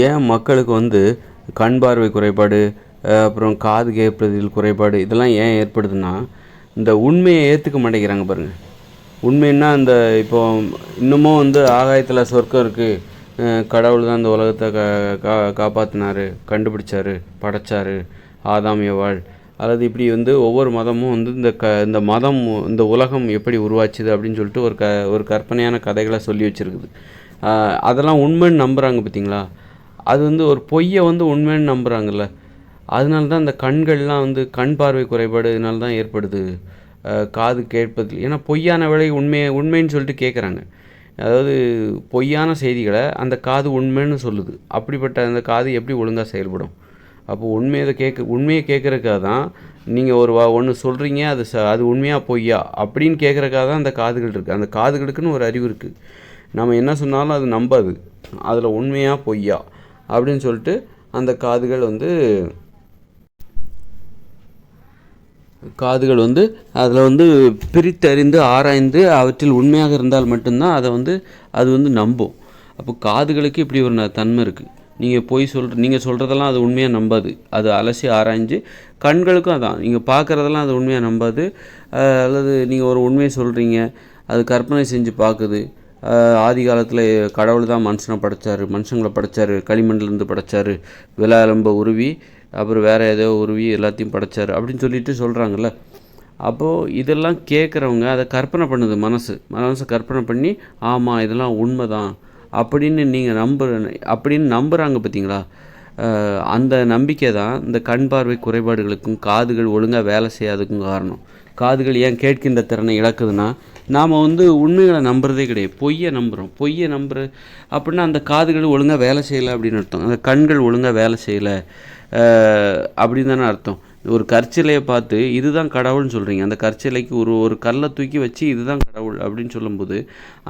ஏன் மக்களுக்கு வந்து கண் பார்வை குறைபாடு, அப்புறம் காது கேட்பதில் குறைபாடு இதெல்லாம் ஏன் ஏற்படுதுன்னா, இந்த உண்மையை ஏற்றுக்க மாட்டேங்கிறாங்க பாருங்க. உண்மைன்னா இந்த இப்போ இன்னமும் வந்து ஆகாயத்தில் சொர்க்கம் இருக்குது, கடவுள் தான் இந்த உலகத்தை காப்பாற்றினார், கண்டுபிடிச்சார், படைச்சார், ஆதாம் ஏவாள், அல்லது இப்படி வந்து ஒவ்வொரு மதமும் வந்து இந்த மதம் இந்த உலகம் எப்படி உருவாச்சுது அப்படின்னு சொல்லிட்டு ஒரு கற்பனையான கதைகளை சொல்லி வச்சுருக்குது. அதெல்லாம் உண்மைன்னு நம்புகிறாங்க பார்த்தீங்களா? அது வந்து ஒரு பொய்யை வந்து உண்மைன்னு நம்புகிறாங்கல்ல, அதனால தான் இந்த கண்கள்லாம் வந்து கண் பார்வை குறைபாடு இதனால தான் ஏற்படுது. காது கேட்பதில் ஏன்னா பொய்யான விலை உண்மைன்னு சொல்லிட்டு கேட்குறாங்க. அதாவது பொய்யான செய்திகளை அந்த காது உண்மைன்னு சொல்லுது. அப்படிப்பட்ட அந்த காது எப்படி ஒழுங்காக செயல்படும்? அப்போ உண்மையை கேட்குறக்காக தான் நீங்கள் ஒன்று சொல்கிறீங்க, அது உண்மையாக பொய்யா அப்படின்னு கேட்குறக்காக தான் அந்த காதுகள் இருக்குது. அந்த காதுகளுக்குன்னு ஒரு அறிவு இருக்குது. நம்ம என்ன சொன்னாலும் அது நம்பாது, அதில் உண்மையாக பொய்யா அப்படின்னு சொல்லிட்டு அந்த காதுகள் வந்து அதில் வந்து பிரித்தறிந்து ஆராய்ந்து அவற்றில் உண்மையாக இருந்தால் மட்டும்தான் அது வந்து நம்பும். அப்போ காதுகளுக்கு இப்படி ஒரு தன்மை இருக்குது. நீங்கள் சொல்கிறதெல்லாம் அது உண்மையாக நம்பாது, அது அலசி ஆராய்ஞ்சு. கண்களுக்கும் அதான், நீங்கள் பார்க்குறதெல்லாம் அது உண்மையாக நம்பாது. அல்லது நீங்கள் ஒரு உண்மையை சொல்கிறீங்க, அது கற்பனை செஞ்சு பார்க்குது. ஆதி காலத்தில் கடவுள் தான் மனுஷங்களை படைச்சார், களிமண்லேருந்து படைச்சார், விலா எலும்பை உருவி அப்புறம் வேறு ஏதோ உருவி எல்லாத்தையும் படைச்சார் அப்படின்னு சொல்லிட்டு சொல்கிறாங்கல்ல. அப்போது இதெல்லாம் கேட்குறவங்க அதை கற்பனை பண்ணுது, மனசை கற்பனை பண்ணி ஆமாம் இதெல்லாம் உண்மை தான் அப்படின்னு நம்புகிறாங்க பார்த்தீங்களா? அந்த நம்பிக்கை தான் இந்த கண் பார்வை குறைபாடுகளுக்கும் காதுகள் ஒழுங்காக வேலை செய்யாததுக்கும் காரணம். காதுகள் ஏன் கேட்கின்ற திறனை இழக்குதுன்னா, நாம் வந்து உண்மைகளை நம்புறதே கிடையாது, பொய்யை நம்புற அப்படின்னா அந்த காதுகள் ஒழுங்காக வேலை செய்யலை அப்படின்னு அர்த்தம். அந்த கண்கள் ஒழுங்காக வேலை செய்யலை அப்படின்னு தானே அர்த்தம். ஒரு கற்சிலையை பார்த்து இதுதான் கடவுள்னு சொல்கிறீங்க, அந்த கற்சிலைக்கு ஒரு கல்லை தூக்கி வச்சு இதுதான் கடவுள் அப்படின்னு சொல்லும்போது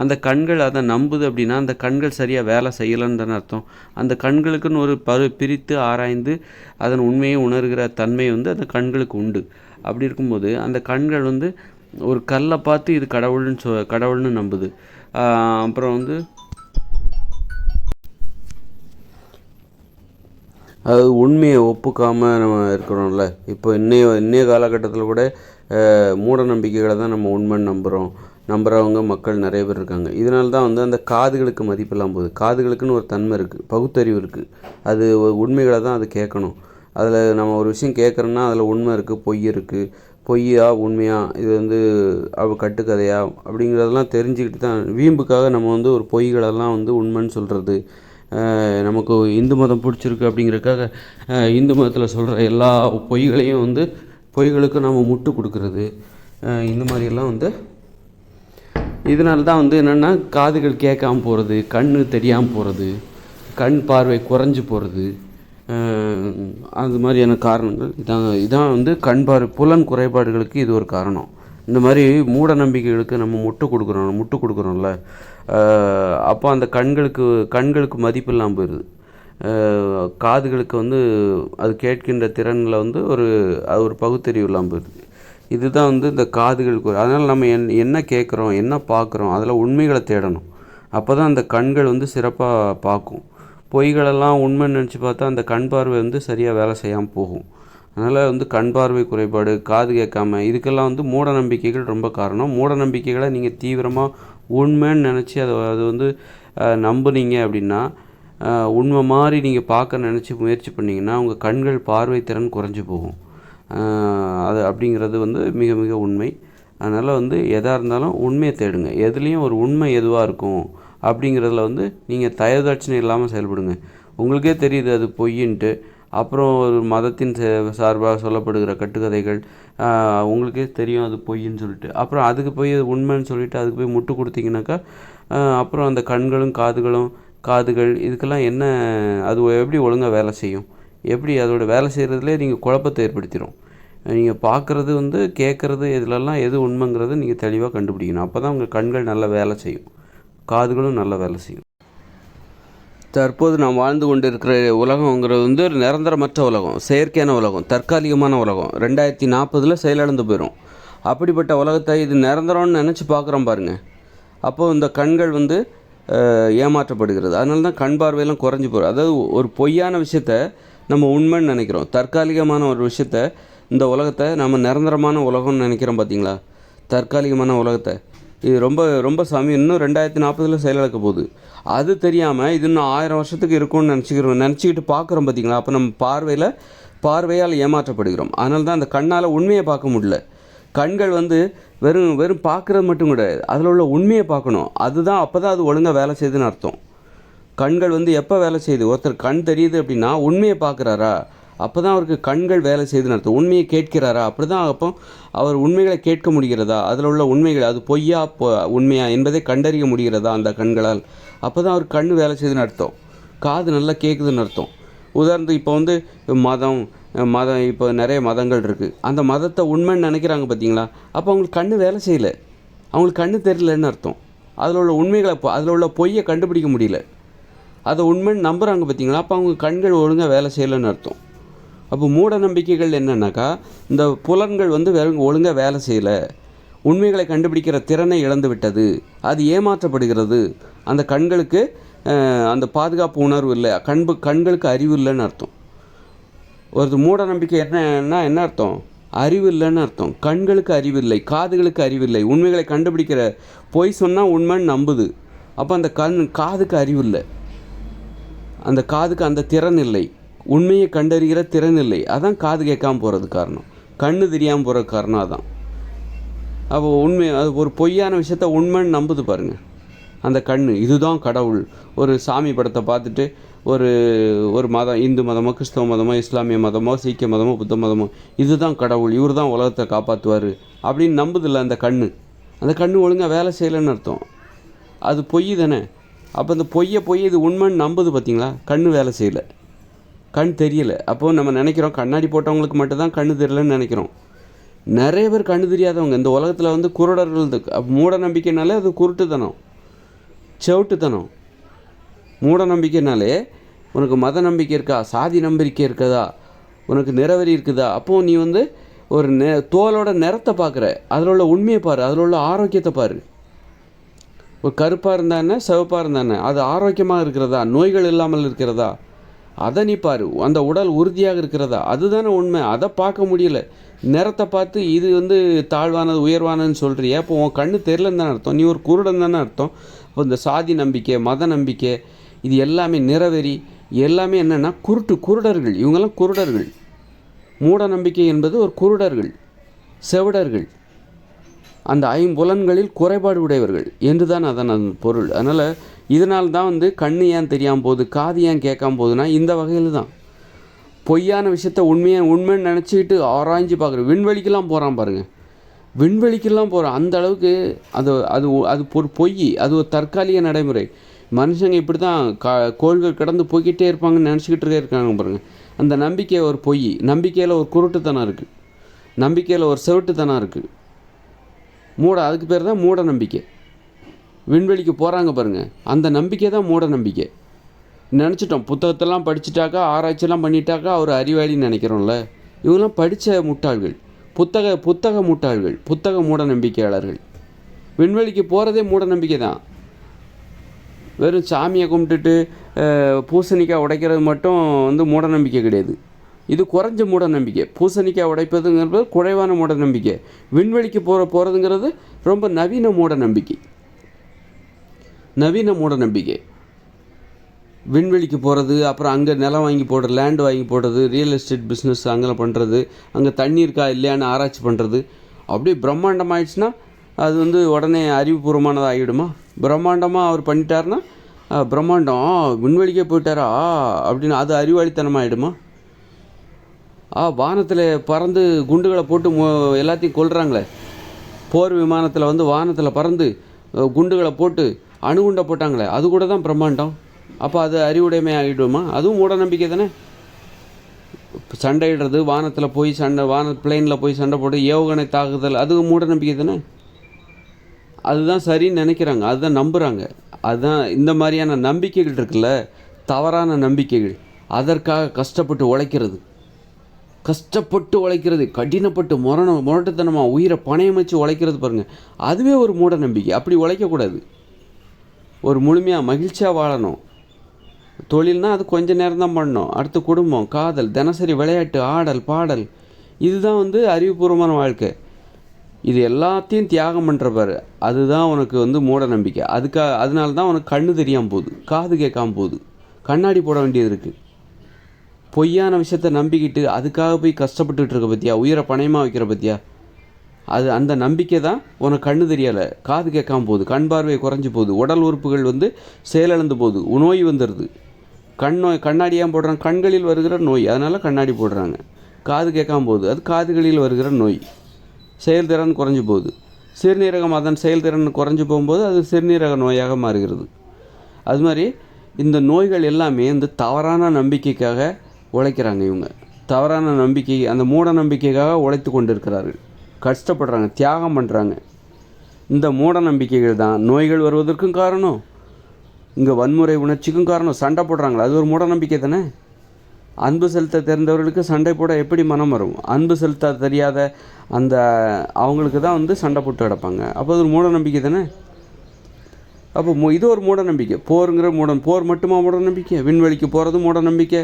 அந்த கண்கள் அதை நம்புது அப்படின்னா அந்த கண்கள் சரியாக வேலை செய்யலைன்னு தானே அர்த்தம். அந்த கண்களுக்குன்னு ஒரு பிரித்து ஆராய்ந்து அதன் உண்மையை உணர்கிற தன்மை வந்து அந்த கண்களுக்கு உண்டு. அப்படி இருக்கும்போது அந்த கண்கள் வந்து ஒரு கல்லை பார்த்து இது கடவுள்னு நம்புது. அப்புறம் வந்து அது உண்மையை ஒப்புக்காமல் நம்ம இருக்கிறோம்ல. இப்போ இன்னைய காலகட்டத்தில் கூட மூட நம்பிக்கைகளை தான் நம்ம உண்மைன்னு நம்புகிறவங்க மக்கள் நிறைய பேர் இருக்காங்க. இதனால தான் வந்து அந்த காதுகளுக்கு மதிப்பெல்லாம் போகுது. காதுகளுக்குன்னு ஒரு தன்மை இருக்குது, பகுத்தறிவு இருக்குது. அது உண்மைகளை தான் அது கேட்கணும். அதில் நம்ம ஒரு விஷயம் கேட்குறோன்னா அதில் உண்மை இருக்குது, பொய் இருக்குது, பொய்யா உண்மையா, இது வந்து கட்டுக்கதையா அப்படிங்கிறதெல்லாம் தெரிஞ்சுக்கிட்டு தான் வீம்புக்காக நம்ம வந்து ஒரு பொய்களெல்லாம் வந்து உண்மைன்னு சொல்கிறது. நமக்கு இந்து மதம் பிடிச்சிருக்கு அப்படிங்கிறதுக்காக இந்து மதத்தில் சொல்கிற எல்லா பொய்களுக்கும் நம்ம முட்டு கொடுக்கறது, இந்த மாதிரியெல்லாம் வந்து இதனால தான் வந்து என்னென்னா காதுகள் கேட்காம போகிறது, கண் தெரியாமல் போகிறது, கண் பார்வை குறைஞ்சி போகிறது, அது மாதிரியான காரணங்கள் இதான் வந்து கண் பார்வை புலன் குறைபாடுகளுக்கு இது ஒரு காரணம். இந்த மாதிரி மூட நம்பிக்கைகளுக்கு நம்ம முட்டு கொடுக்குறோம்ல, அப்போ அந்த கண்களுக்கு மதிப்பு இல்லாமல் போயிடுது. காதுகளுக்கு வந்து அது கேட்கின்ற திறனில் வந்து ஒரு பகுத்தறிவு இல்லாமல் போயிடுது. இதுதான் வந்து இந்த காதுகளுக்கு. அதனால் நம்ம என்ன கேட்குறோம், என்ன பார்க்குறோம், அதில் உண்மைகளை தேடணும். அப்போ தான் அந்த கண்கள் வந்து சிறப்பாக பார்க்கும். பொய்களெல்லாம் உண்மைன்னு நினச்சி பார்த்தா அந்த கண் பார்வை வந்து சரியாக வேலை செய்யாமல் போகும். அதனால் வந்து கண் பார்வை குறைபாடு, காது கேட்காம, இதுக்கெல்லாம் வந்து மூட நம்பிக்கைகள் ரொம்ப காரணம். மூட நம்பிக்கைகளை நீங்கள் தீவிரமாக உண்மைன்னு நினச்சி அது வந்து நம்புனீங்க அப்படின்னா, உண்மை மாதிரி நீங்கள் பார்க்க நினச்சி முயற்சி பண்ணிங்கன்னா உங்கள் கண்கள் பார்வை திறன் குறைஞ்சி போகும். அது அப்படிங்கிறது வந்து மிக மிக உண்மை. அதனால் வந்து எதாக இருந்தாலும் உண்மையை தேடுங்க. எதுலேயும் ஒரு உண்மை எதுவாக இருக்கும் அப்படிங்கிறதுல வந்து நீங்கள் தயதாட்சணை இல்லாமல் செயல்படுங்க. உங்களுக்கே தெரியுது அது பொய்யின்ட்டு. அப்புறம் ஒரு மதத்தின் சார்பாக சொல்லப்படுகிற கட்டுக்கதைகள் உங்களுக்கே தெரியும் அது பொய்ன்னு சொல்லிட்டு, அப்புறம் அதுக்கு போய் அது உண்மைன்னு சொல்லிவிட்டு அதுக்கு போய் முட்டு கொடுத்தீங்கன்னாக்கா, அப்புறம் அந்த காதுகள் இதுக்கெல்லாம் என்ன, அது எப்படி ஒழுங்காக வேலை செய்யும்? எப்படி அதோட வேலை செய்கிறதுலே நீங்கள் குழப்பத்தை ஏற்படுத்திடும். நீங்கள் பார்க்குறது வந்து கேட்குறது இதிலெல்லாம் எது உண்மைங்கிறது நீங்கள் தெளிவாக கண்டுபிடிக்கணும். அப்போ தான் உங்கள் கண்கள் நல்லா வேலை செய்யும், காதுகளும் நல்லா வேலை செய்யும். தற்போது நாம் வாழ்ந்து கொண்டு இருக்கிற உலகங்கிறது வந்து ஒரு நிரந்தரமற்ற உலகம், செயற்கையான உலகம், தற்காலிகமான உலகம். 2040 செயலிழந்து போயிடும். அப்படிப்பட்ட உலகத்தை இது நிரந்தரம்னு நினச்சி பார்க்குறோம் பாருங்கள். அப்போது இந்த கண்கள் வந்து ஏமாற்றப்படுகிறது. அதனால தான் கண் பார்வையெல்லாம் குறைஞ்சி போகிறது. அதாவது ஒரு பொய்யான விஷயத்த நம்ம உண்மைன்னு நினைக்கிறோம். தற்காலிகமான ஒரு விஷயத்த, இந்த உலகத்தை நம்ம நிரந்தரமான உலகம்னு நினைக்கிறோம் பார்த்தீங்களா? தற்காலிகமான உலகத்தை, இது ரொம்ப ரொம்ப சமயம், இன்னும் 2040 செயலிழக்க போகுது. அது தெரியாமல் இது இன்னும் 1000 வருஷத்துக்கு இருக்கும்னு நினச்சிக்கிட்டு பார்க்குறோம் பார்த்தீங்களா? அப்போ நம்ம பார்வையால் ஏமாற்றப்படுகிறோம். அதனால தான் அந்த கண்ணால் உண்மையை பார்க்க முடியல. கண்கள் வெறும் பார்க்குறது மட்டும் கிடையாது, அதில் உள்ள உண்மையை பார்க்கணும். அதுதான், அப்போ தான் அது ஒழுங்காக வேலை செய்யுதுன்னு அர்த்தம். கண்கள் எப்போ வேலை செய்யுது? ஒருத்தர் கண் தெரியுது அப்படின்னா உண்மையை பார்க்குறாரா, அப்போ தான் அவருக்கு கண்கள் வேலை செய்யுதுன்னு அர்த்தம். உண்மையை கேட்கிறாரா, அப்படி தான் அப்போ அவர் உண்மைகளை கேட்க முடிகிறதா, அதில் உள்ள உண்மைகள் அது பொய்யா உண்மையா என்பதை கண்டறிய முடிகிறதா அந்த கண்களால், அப்போ தான் அவர் கண் வேலை செய்யுதுன்னு அர்த்தம். காது நல்லா கேட்குதுன்னு அர்த்தம். உதாரணத்துக்கு இப்போ மதம் இப்போ நிறைய மதங்கள் இருக்குது. அந்த மதத்தை உண்மைன்னு நினைக்கிறாங்க பார்த்தீங்களா? அப்போ அவங்களுக்கு கண் வேலை செய்யலை, அவங்களுக்கு கண் தெரியலன்னு அர்த்தம். அதில் உள்ள உண்மைகளை, அதில் உள்ள பொய்யை கண்டுபிடிக்க முடியல, அதை உண்மைன்னு நம்புகிறாங்க பார்த்தீங்களா? அப்போ அவங்க கண்கள் ஒழுங்காக வேலை செய்யலைன்னு அர்த்தம். அப்போ மூட நம்பிக்கைகள் என்னென்னாக்கா, இந்த புலன்கள் ஒழுங்காக வேலை செய்யலை, உண்மைகளை கண்டுபிடிக்கிற திறனை இழந்து விட்டது, அது ஏமாற்றப்படுகிறது, அந்த கண்களுக்கு அந்த பாதுகாப்பு உணர்வு இல்லை, கண்களுக்கு அறிவு இல்லைன்னு அர்த்தம். ஒரு மூட நம்பிக்கை என்ன அர்த்தம்? அறிவு இல்லைன்னு அர்த்தம். கண்களுக்கு அறிவில்லை, காதுகளுக்கு அறிவில்லை, உண்மைகளை கண்டுபிடிக்கிற, பொய் சொன்னால் உண்மைன்னு நம்புது. அப்போ அந்த காதுக்கு அறிவு இல்லை, அந்த காதுக்கு அந்த திறன் இல்லை, உண்மையை கண்டறிகிற திறன் இல்லை. அதான் காது கேட்காமல் போகிறது காரணம், கண்ணு தெரியாமல் போகிற காரணம் அதான். அப்போ அது ஒரு பொய்யான விஷயத்த உண்மைன்னு நம்புது பாருங்கள் அந்த கண். இதுதான் கடவுள். ஒரு சாமி படத்தை பார்த்துட்டு ஒரு மதம், இந்து மதமோ, கிறிஸ்தவ மதமோ, இஸ்லாமிய மதமோ, சீக்கிய மதமோ, புத்த மதமோ, இதுதான் கடவுள், இவர் தான் உலகத்தை காப்பாற்றுவார் அப்படின்னு நம்புதில்லை அந்த கண் ஒழுங்காக வேலை செய்யலைன்னு அர்த்தம். அது பொய் தானே. அப்போ இந்த பொய் இது உண்மைன்னு நம்புது பார்த்தீங்களா? கண் வேலை செய்யலை, கண் தெரியலை. அப்போது நம்ம நினைக்கிறோம் கண்ணாடி போட்டவங்களுக்கு மட்டும்தான் கண் தெரியலைன்னு நினைக்கிறோம். நிறைய பேர் கண் தெரியாதவங்க இந்த உலகத்தில் குருடர்கள். மூட நம்பிக்கைனாலே அது குருட்டுத்தனம், செவிட்டுத்தனம். மூட நம்பிக்கைனாலே உனக்கு மத நம்பிக்கை இருக்கா, சாதி நம்பிக்கை இருக்குதா, உனக்கு நிறவெறி இருக்குதா, அப்போது நீ ஒரு தோலோட நிறத்தை பார்க்குற, அதில் உள்ள உண்மையை பாரு, அதில் உள்ள ஆரோக்கியத்தை பாரு. ஒரு கருப்பாக இருந்தானே, சிவப்பாக இருந்தானே, அது ஆரோக்கியமாக இருக்கிறதா, நோய்கள் இல்லாமல் இருக்கிறதா, அதை நீ பாரு. அந்த உடல் உறுதியாக இருக்கிறதா, அதுதானே உண்மை. அதை பார்க்க முடியல. நிறத்தை பார்த்து இது தாழ்வானது உயர்வானதுன்னு சொல்கிறிய, அப்போ உன் கண்ணு தெரியலன்னு தானே அர்த்தம், நீ ஒரு குருடன் தானே அர்த்தம். இப்போ இந்த சாதி நம்பிக்கை, மத நம்பிக்கை, இது எல்லாமே நிறவெறி, எல்லாமே என்னென்னா குருடர்கள். இவங்கெல்லாம் குருடர்கள். மூட நம்பிக்கை என்பது ஒரு குருடர்கள், செவிடர்கள், அந்த ஐம்புலன்களில் குறைபாடு உடையவர்கள் என்று தான் அதன் பொருள். அதனால் இதனால் தான் கண்ணு ஏன் தெரியாமல் போகுது, காது ஏன் கேட்காம போகுதுன்னா இந்த வகையில் தான். பொய்யான விஷயத்த உண்மைன்னு நினச்சிக்கிட்டு ஆராய்ஞ்சு பார்க்குறேன். விண்வெளிக்கெல்லாம் போகிறான் பாருங்கள், விண்வெளிக்கெல்லாம் போகிறான். அந்த அளவுக்கு அது ஒரு பொய், அது ஒரு தற்காலிக நடைமுறை. மனுஷங்க இப்படி தான் கோள்கள் கடந்து போய்கிட்டே இருப்பாங்கன்னு நினச்சிக்கிட்டு இருக்காங்க பாருங்கள். அந்த நம்பிக்கை ஒரு பொய். நம்பிக்கையில் ஒரு குருட்டுத்தனம் இருக்குது, நம்பிக்கையில் ஒரு செவிட்டுத்தனம் இருக்குது. அதுக்கு பேர் தான் மூட நம்பிக்கை. விண்வெளிக்கு போகிறாங்க பாருங்கள், அந்த நம்பிக்கை தான் மூட நம்பிக்கை. நினச்சிட்டோம் புத்தகத்தெல்லாம் படிச்சுட்டாக்கா, ஆராய்ச்சியெல்லாம் பண்ணிட்டாக்கா அவர் அறிவாளின்னு நினைக்கிறோம்ல. இவங்களாம் படித்த முட்டாள்கள், புத்தக முட்டாள்கள், புத்தக மூட நம்பிக்கையாளர்கள். விண்வெளிக்கு போகிறதே மூட நம்பிக்கை தான். வெறும் சாமியை கும்பிட்டுட்டு பூசணிக்காய் உடைக்கிறது மட்டும் மூட நம்பிக்கை கிடையாது. இது குறைஞ்ச மூட நம்பிக்கை. பூசணிக்காய் உடைப்பதுங்கிறது குறைவான மூட நம்பிக்கை. விண்வெளிக்கு போகிறதுங்கிறது ரொம்ப நவீன மூட நம்பிக்கை. விண்வெளிக்கு போகிறது, அப்புறம் அங்கே நிலம் வாங்கி போடுறது, லேண்டு வாங்கி போடுறது, ரியல் எஸ்டேட் பிஸ்னஸ் அங்கே பண்ணுறது, அங்கே தண்ணி இருக்கா இல்லையான்னு ஆராய்ச்சி பண்ணுறது. அப்படியே பிரம்மாண்டம் ஆயிடுச்சுன்னா அது உடனே அறிவுபூர்வமானதாக ஆகிடுமா? பிரம்மாண்டமாக அவர் பண்ணிட்டாருன்னா பிரம்மாண்டம் விண்வெளிக்கே போயிட்டாரா அப்படின்னு அது அறிவாளித்தனமாக ஆகிடுமா? வானத்தில் பறந்து குண்டுகளை போட்டு எல்லாத்தையும் கொல்றாங்களே, போர் விமானத்தில் வானத்தில் பறந்து குண்டுகளை போட்டு அணுகுண்டை போட்டாங்களே, அது கூட தான் பிரம்மாண்டம். அப்போ அது அறிவுடைமை ஆகிடுமா? அதுவும் மூட நம்பிக்கை தானே. சண்டையிடுறது, வானத்தில் போய் பிளெயினில் போய் சண்டை போட்டு ஏவுகணை தாக்குதல், அது மூட நம்பிக்கை தானே. அதுதான் சரின்னு நினைக்கிறாங்க, அதுதான் நம்புகிறாங்க. அதுதான் இந்த மாதிரியான நம்பிக்கைகள் இருக்குல்ல, தவறான நம்பிக்கைகள், அதற்காக கஷ்டப்பட்டு உழைக்கிறது, கடினப்பட்டு முரட்டுத்தனமாக உயிரை பணயம் வச்சு உழைக்கிறது பாருங்கள், அதுவே ஒரு மூட நம்பிக்கை. அப்படி உழைக்கக்கூடாது. ஒரு முழுமையாக மகிழ்ச்சியாக வாழணும். தொழில்னால் அது கொஞ்சம் நேரம் தான் பண்ணணும். அடுத்து குடும்பம், காதல், தினசரி விளையாட்டு, ஆடல், பாடல், இதுதான் வந்து அறிவுபூர்வமான வாழ்க்கை. இது எல்லாத்தையும் தியாகம் பண்ணுறப்பார், அதுதான் உனக்கு வந்து மூட நம்பிக்கை. அதனால தான் உனக்கு கண்ணு தெரியாமல் போகுது, காது கேட்காமல் போகுது, கண்ணாடி போட வேண்டியது இருக்குது. பொய்யான விஷயத்த நம்பிக்கிட்டு அதுக்காக போய் கஷ்டப்பட்டுட்டு இருக்க பற்றியா, உயிரை பணயமாக வைக்கிற பற்றியா, அந்த நம்பிக்கை தான் உனக்கு கண்ணு தெரியலை, காது கேட்காமல் போகுது, கண் பார்வை குறைஞ்சி போகுது, உடல் உறுப்புகள் வந்து செயலிழந்து போகுது, நோய் வந்துடுது. கண்ணாடியாக போடுறாங்க, கண்களில் வருகிற நோய், அதனால் கண்ணாடி போடுறாங்க. காது கேட்காமல் போகுது, அது காதுகளில் வருகிற நோய், செயல்திறன் குறைஞ்சி போகுது. சிறுநீரகம் அதன் செயல்திறன் குறைஞ்சி போகும்போது அது சிறுநீரக நோயாக மாறுகிறது. அது மாதிரி இந்த நோய்கள் எல்லாமே இந்த தவறான நம்பிக்கைக்காக உழைக்கிறாங்க. இவங்க தவறான நம்பிக்கை, அந்த மூட நம்பிக்கைக்காக உழைத்து கொண்டு இருக்கிறார்கள், கஷ்டப்படுறாங்க, தியாகம் பண்ணுறாங்க. இந்த மூட நம்பிக்கைகள் தான் நோய்கள் வருவதற்கும் காரணம், இங்கே வன்முறை உணர்ச்சிக்கும் காரணம். சண்டை போடுறாங்களா, அது ஒரு மூட நம்பிக்கை தானே. அன்பு செலுத்த தெரிந்தவர்களுக்கு சண்டை போட எப்படி மனம் வரும்? அன்பு செலுத்த தெரியாத அந்த அவங்களுக்கு தான் வந்து சண்டை போட்டு கிடப்பாங்க. அப்போ அது ஒரு மூட நம்பிக்கை தானே. அப்போ இது ஒரு மூட நம்பிக்கை. போருங்கிற போர் மட்டுமா மூட நம்பிக்கை? விண்வெளிக்கு போகிறது மூட நம்பிக்கை.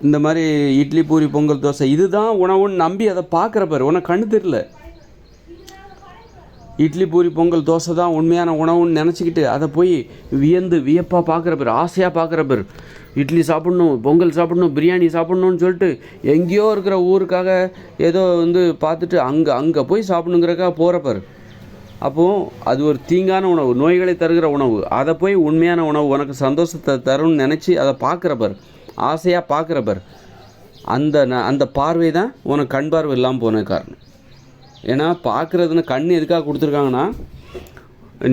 இந்த மாதிரி இட்லி, பூரி, பொங்கல், தோசை இதுதான் உணவுன்னு நம்பி அதை பார்க்குற பாரு, உனக்கு கண்ணு தெரியல. இட்லி, பூரி, பொங்கல், தோசை தான் உண்மையான உணவுன்னு நினச்சிக்கிட்டு அதை போய் வியப்பாக பார்க்குற பேர், ஆசையாக பார்க்குற பேர். இட்லி சாப்பிட்ணும், பொங்கல் சாப்பிட்ணும், பிரியாணி சாப்பிட்ணுன்னு சொல்லிட்டு எங்கேயோ இருக்கிற ஊருக்காக ஏதோ வந்து பார்த்துட்டு அங்கே போய் சாப்பிட்ணுங்கிறக்காக போகிறப்பார். அப்போது அது ஒரு தீங்கான உணவு, நோய்களை தருகிற உணவு. அதை போய் உண்மையான உணவு, உனக்கு சந்தோஷத்தை தரும்னு நினச்சி அதை பார்க்குறப்பார், ஆசையாக பார்க்குறப்பார். அந்த பார்வை தான் உனக்கு கண் பார்வை இல்லாமல் போன காரணம். ஏன்னா பார்க்குறதுன்னு கண் எதுக்காக கொடுத்துருக்காங்கன்னா,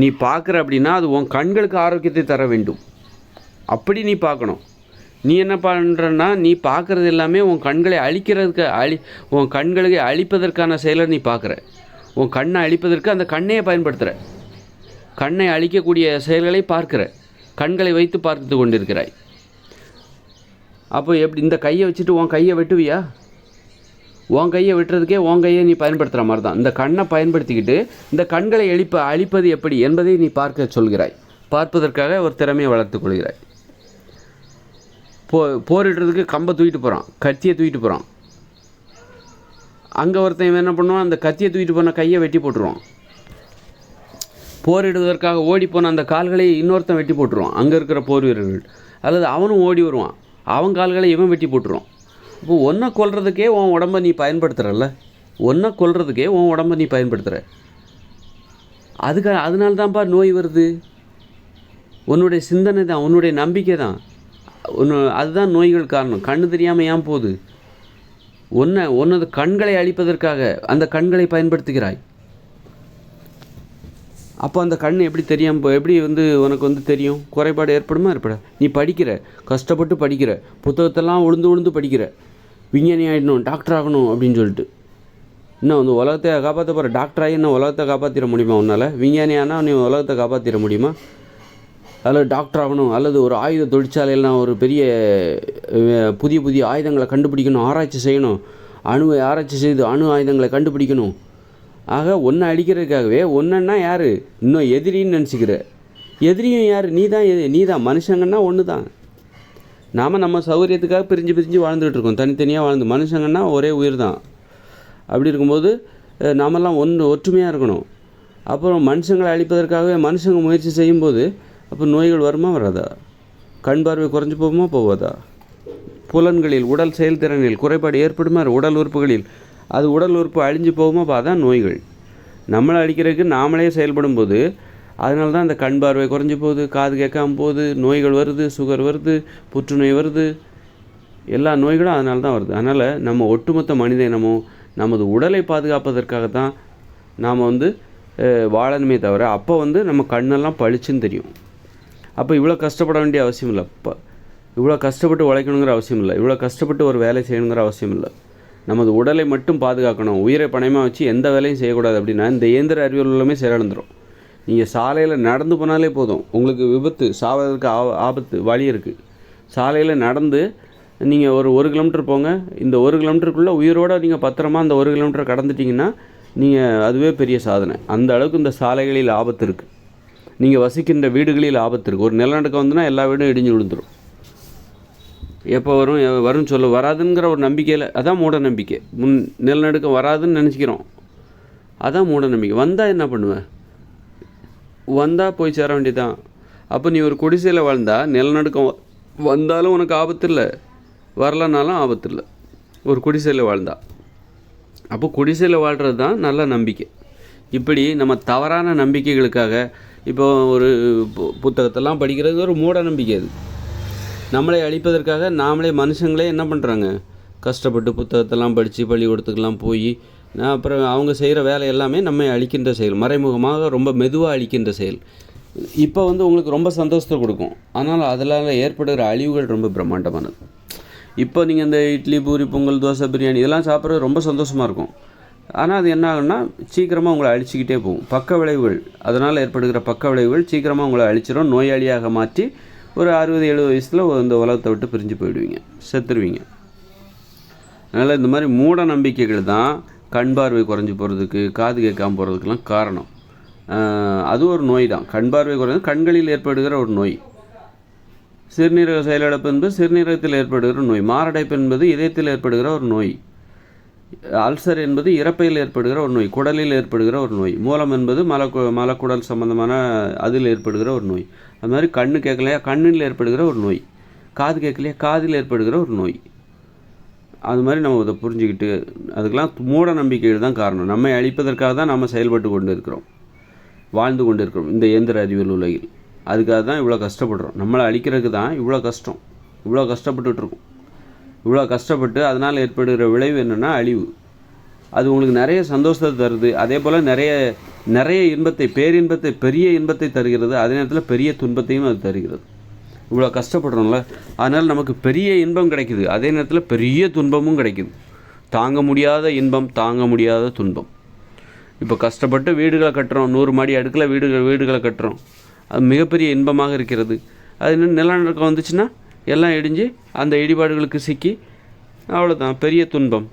நீ பார்க்குற அப்படின்னா அது உன் கண்களுக்கு ஆரோக்கியத்தை தர வேண்டும், அப்படி நீ பார்க்கணும். நீ என்ன பண்ணுறன்னா, நீ பார்க்குறது எல்லாமே உன் கண்களை அழிக்கிறதுக்கு உன் கண்களை அழிப்பதற்கான செயலை நீ பார்க்குற. உன் கண்ணை அழிப்பதற்கு அந்த கண்ணையை பயன்படுத்துகிற, கண்ணை அழிக்கக்கூடிய செயல்களை பார்க்குற, கண்களை வைத்து பார்த்து கொண்டிருக்கிறாய். அப்போ எப்படி இந்த கையை வச்சுட்டு உன் கையை வெட்டுவியா? உன் கையை வெட்டுறதுக்கே உன் கையை நீ பயன்படுத்துகிற மாதிரி தான். இந்த கண்ணை பயன்படுத்திக்கிட்டு இந்த கண்களை அழிப்பது எப்படி என்பதை நீ பார்க்க சொல்கிறாய். பார்ப்பதற்காக ஒரு திறமையை வளர்த்து கொள்கிறாய். போரிடுறதுக்கு கம்பை தூக்கிட்டு போகிறான், கத்தியை தூக்கிட்டு போகிறான். அங்கே ஒருத்தன் என்ன பண்ணுவான், அந்த கத்தியை தூக்கிட்டு போன கையை வெட்டி போட்டுருவான். போரிடுவதற்காக ஓடி போன அந்த கால்களை இன்னொருத்தன் வெட்டி போட்டுருவான், அங்கே இருக்கிற போர் வீரர்கள். அல்லது அவனும் ஓடி வருவான், அவன் கால்களை இவன் வெட்டி போட்டுருவான். இப்போ ஒன்றை கொல்றதுக்கே உன் உடம்பை நீ பயன்படுத்துகிறல்ல, ஒன்றை கொல்றதுக்கே உன் உடம்பை நீ பயன்படுத்துகிற. அதனால தான்ப்பா நோய் வருது. உன்னுடைய சிந்தனை தான், உன்னுடைய நம்பிக்கை தான், அதுதான் நோய்கள் காரணம். கண்ணு தெரியாமல் ஏன் போகுது? ஒன்னது கண்களை அழிப்பதற்காக அந்த கண்களை பயன்படுத்துகிறாய். அப்போ அந்த கண் எப்படி வந்து உனக்கு வந்து தெரியும்? குறைபாடு ஏற்படுமா ஏற்பட? நீ படிக்கிற, கஷ்டப்பட்டு படிக்கிற, புத்தகத்தெல்லாம் உழுந்து படிக்கிற, விஞ்ஞானி ஆகிடணும், டாக்டர் ஆகணும் அப்படின்னு சொல்லிட்டு. இன்னும் வந்து உலகத்தை காப்பாற்ற போகிற, டாக்டர் ஆகி இன்னும் உலகத்தை காப்பாற்றிட முடியுமா உன்னால்? விஞ்ஞானி ஆனால் நீ உலகத்தை காப்பாற்றிட முடியுமா? அல்லது டாக்டர் ஆகணும், அல்லது ஒரு ஆயுத தொழிற்சாலையில் ஒரு பெரிய புதிய ஆயுதங்களை கண்டுபிடிக்கணும், ஆராய்ச்சி செய்யணும், அணுவை ஆராய்ச்சி செய்து அணு ஆயுதங்களை கண்டுபிடிக்கணும். ஆக ஒன்றை அடிக்கிறதுக்காகவே ஒன்றுன்னா யார்? இன்னும் எதிரின்னு நினச்சிக்கிற. எதிரியும் யார்? நீ தான். மனுஷங்கன்னா ஒன்று தான். நாம் நம்ம சௌகரியத்துக்காக பிரிஞ்சு வாழ்ந்துகிட்டு இருக்கோம், தனித்தனியாக வாழ்ந்து. மனுஷங்கன்னா ஒரே உயிர் தான். அப்படி இருக்கும்போது நாமெல்லாம் ஒற்றுமையாக இருக்கணும். அப்புறம் மனுஷங்களை அழிப்பதற்காகவே மனுஷங்க முயற்சி செய்யும்போது அப்போ நோய்கள் வருமா வராதா? கண் பார்வை குறைஞ்சி போகாதா? புலன்களில், உடல் செயல்திறனில் குறைபாடு ஏற்படுமா? உடல் உறுப்புகளில் அது உடல் உறுப்பு அழிஞ்சு போகுமா? அதான் நோய்கள். நம்மளை அழிக்கிறதுக்கு நாமளே செயல்படும் போது அதனால தான் அந்த கண் பார்வை குறைஞ்சி போகுது, காது கேட்காமல் போகுது, நோய்கள் வருது, சுகர் வருது, புற்றுநோய் வருது, எல்லா நோய்களும் அதனால தான் வருது. அதனால் நம்ம ஒட்டுமொத்த மனித இனமும் நமது உடலை பாதுகாப்பதற்காக தான் நாம் வந்து வாழணுமே தவிர, அப்போ வந்து நம்ம கண்ணெல்லாம் பளிச்சுன்னு தெரியும். அப்போ இவ்வளோ கஷ்டப்பட வேண்டிய அவசியம் இல்லை. இவ்வளோ கஷ்டப்பட்டு உழைக்கணுங்கிற அவசியம் இல்லை. இவ்வளோ கஷ்டப்பட்டு ஒரு வேலை செய்யணுங்கிற அவசியம் இல்லை. நமது உடலை மட்டும் பாதுகாக்கணும். உயிரை பணயமாக வச்சு எந்த வேலையும் செய்யக்கூடாது. அப்படின்னா இந்த இயந்திர அறிவியல் எல்லாமே செயலிழந்துடும். நீங்கள் சாலையில் நடந்து போனாலே போதும், உங்களுக்கு விபத்து, சாவதற்கு ஆபத்து வழி இருக்குது. சாலையில் நடந்து நீங்கள் ஒரு கிலோமீட்டர் போங்க, இந்த 1 கிலோமீட்டருக்குள்ளே உயிரோடு நீங்கள் பத்திரமா அந்த 1 கிலோமீட்டர் கடந்துட்டிங்கன்னா நீங்கள் அதுவே பெரிய சாதனை. அந்த அளவுக்கு இந்த சாலைகளில் ஆபத்து இருக்குது. நீங்கள் வசிக்கின்ற வீடுகளில் ஆபத்து இருக்குது. ஒரு நிலநடுக்கம் வந்துன்னா எல்லா வீடும் இடிஞ்சு விழுந்துடும். எப்போ வரும் சொல்ல வராதுங்கிற ஒரு நம்பிக்கையில், அதான் மூட நம்பிக்கை. நிலநடுக்கம் வராதுன்னு நினச்சிக்கிறோம், அதான் மூட நம்பிக்கை. வந்தால் என்ன பண்ணுவேன்? வந்தால் போய் சேர வேண்டியதான். அப்போ நீ ஒரு குடிசையில் வாழ்ந்தால் நிலநடுக்கம் வந்தாலும் உனக்கு ஆபத்து இல்லை, வரலனாலும் ஆபத்து இல்லை, ஒரு குடிசையில் வாழ்ந்தா. அப்போ குடிசையில் வாழ்கிறது தான் நல்ல நம்பிக்கை. இப்படி நம்ம தவறான நம்பிக்கைகளுக்காக இப்போ ஒரு புத்தகத்தெல்லாம் படிக்கிறது ஒரு மூட நம்பிக்கை. அது நம்மளை அழிப்பதற்காக நாமளே மனுஷங்களே என்ன பண்ணுறாங்க, கஷ்டப்பட்டு புத்தகத்தெல்லாம் படித்து பள்ளிக்கூடத்துக்கெல்லாம் போய் அப்புறம் அவங்க செய்கிற வேலை எல்லாமே நம்மை அழிக்கின்ற செயல், மறைமுகமாக ரொம்ப மெதுவாக அழிக்கின்ற செயல். இப்போ உங்களுக்கு ரொம்ப சந்தோஷத்தை கொடுக்கும், ஆனால் அதனால் ஏற்படுகிற அழிவுகள் ரொம்ப பிரம்மாண்டமானது. இப்போ நீங்கள் இந்த இட்லி, பூரி, பொங்கல், தோசை, பிரியாணி இதெல்லாம் சாப்பிட்றது ரொம்ப சந்தோஷமாக இருக்கும். ஆனால் அது என்ன ஆகுன்னா சீக்கிரமாக உங்களை அழிச்சிக்கிட்டே போகும். பக்க விளைவுகள், அதனால் ஏற்படுகிற பக்க விளைவுகள் சீக்கிரமாக உங்களை அழிச்சிடும். நோயாளியாக மாற்றி ஒரு 60-70 வயசில் இந்த உலகத்தை விட்டு பிரிஞ்சு போயிடுவீங்க, செத்துருவீங்க. அதனால் இந்த மாதிரி மூட நம்பிக்கைகள் தான் கண் பார்வை குறைஞ்சி போகிறதுக்கு, காது கேட்காமல் போகிறதுக்கெல்லாம் காரணம். அது ஒரு நோய் தான். கண் பார்வை குறைஞ்சு கண்களில் ஏற்படுகிற ஒரு நோய். சிறுநீரக செயலிழப்பு என்பது சிறுநீரகத்தில் ஏற்படுகிற நோய். மாரடைப்பு என்பது இதயத்தில் ஏற்படுகிற ஒரு நோய். அல்சர் என்பது இறப்பையில் ஏற்படுகிற ஒரு நோய், குடலில் ஏற்படுகிற ஒரு நோய். மூலம் என்பது மலக்குடல் சம்பந்தமான அதில் ஏற்படுகிற ஒரு நோய். அது மாதிரி கண்ணு கேட்கலையா, கண்ணில் ஏற்படுகிற ஒரு நோய். காது கேட்கலையா, காதில் ஏற்படுகிற ஒரு நோய். அது மாதிரி நம்ம இதை புரிஞ்சுக்கிட்டு, அதுக்கெல்லாம் மூட நம்பிக்கைகள் தான் காரணம். நம்மை அழிப்பதற்காக தான் நம்ம செயல்பட்டு கொண்டு இருக்கிறோம், வாழ்ந்து கொண்டு இருக்கிறோம் இந்த இயந்திர அறிவியல் உலகில். அதுக்காக தான் இவ்வளோ கஷ்டப்படுறோம். நம்மளை அழிக்கிறதுக்கு தான் இவ்வளோ கஷ்டம், இவ்வளோ கஷ்டப்பட்டுருக்கோம். இவ்வளோ கஷ்டப்பட்டு அதனால் ஏற்படுகிற விளைவு என்னென்னா அழிவு. அது உங்களுக்கு நிறைய சந்தோஷத்தை தருது, அதே போல் நிறைய இன்பத்தை, பேரின்பத்தை, பெரிய இன்பத்தை தருகிறது. அதே நேரத்தில் பெரிய துன்பத்தையும் அது தருகிறது. இவ்வளோ கஷ்டப்படுறோம்ல, அதனால் நமக்கு பெரிய இன்பம் கிடைக்குது, அதே நேரத்தில் பெரிய துன்பமும் கிடைக்குது. தாங்க முடியாத இன்பம், தாங்க முடியாத துன்பம். இப்போ கஷ்டப்பட்டு வீடுகளை கட்டுறோம், 100 மாடி அடுக்கில் வீடுகளை கட்டுறோம், அது மிகப்பெரிய இன்பமாக இருக்கிறது. அது இன்னும் நிலநடுக்கம் வந்துச்சுன்னா எல்லாம் இடிஞ்சு அந்த இடிபாடுகளுக்கு சிக்கி அவ்வளோதான், பெரிய துன்பம்.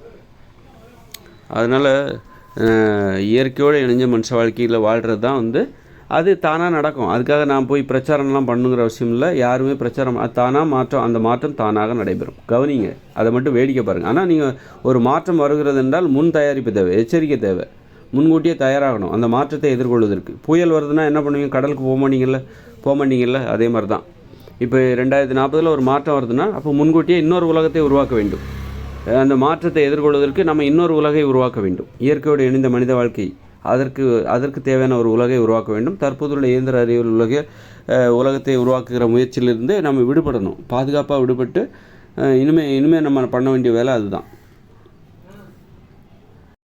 அதனால் இயற்கையோடு இணைஞ்ச மனுஷ வாழ்க்கையில் வாழ்கிறது தான் அது தானாக நடக்கும். அதுக்காக நான் போய் பிரச்சாரம்லாம் பண்ணுங்கிற அவசியம் இல்லை. யாருமே பிரச்சாரம், தானாக மாற்றம், அந்த மாற்றம் தானாக நடைபெறும். கவனிங்க, அதை மட்டும் வேடிக்கை பாருங்கள். ஆனால் நீங்கள் ஒரு மாற்றம் வருகிறது என்றால் முன் தயாரிப்பு தேவை, எச்சரிக்கை தேவை, முன்கூட்டியே தயாராகணும் அந்த மாற்றத்தை எதிர்கொள்வதற்கு. புயல் வருதுன்னா என்ன பண்ணுவீங்க? கடலுக்கு போக மாட்டீங்கல்ல? அதே மாதிரி தான் இப்போ 2040 ஒரு மாற்றம் வருதுன்னா அப்போ முன்கூட்டியே இன்னொரு உலகத்தை உருவாக்க வேண்டும். அந்த மாற்றத்தை எதிர்கொள்வதற்கு நம்ம இன்னொரு உலகை உருவாக்க வேண்டும். இயற்கையோடு இணைந்த மனித வாழ்க்கை, அதற்கு தேவையான ஒரு உலகை உருவாக்க வேண்டும். தற்போதுள்ள இயந்திர அறிவியல் உலகத்தை உருவாக்குகிற முயற்சியிலிருந்து நம்ம விடுபடணும், பாதுகாப்பாக விடுபட்டு இனிமேல் நம்ம பண்ண வேண்டிய வேலை அதுதான்.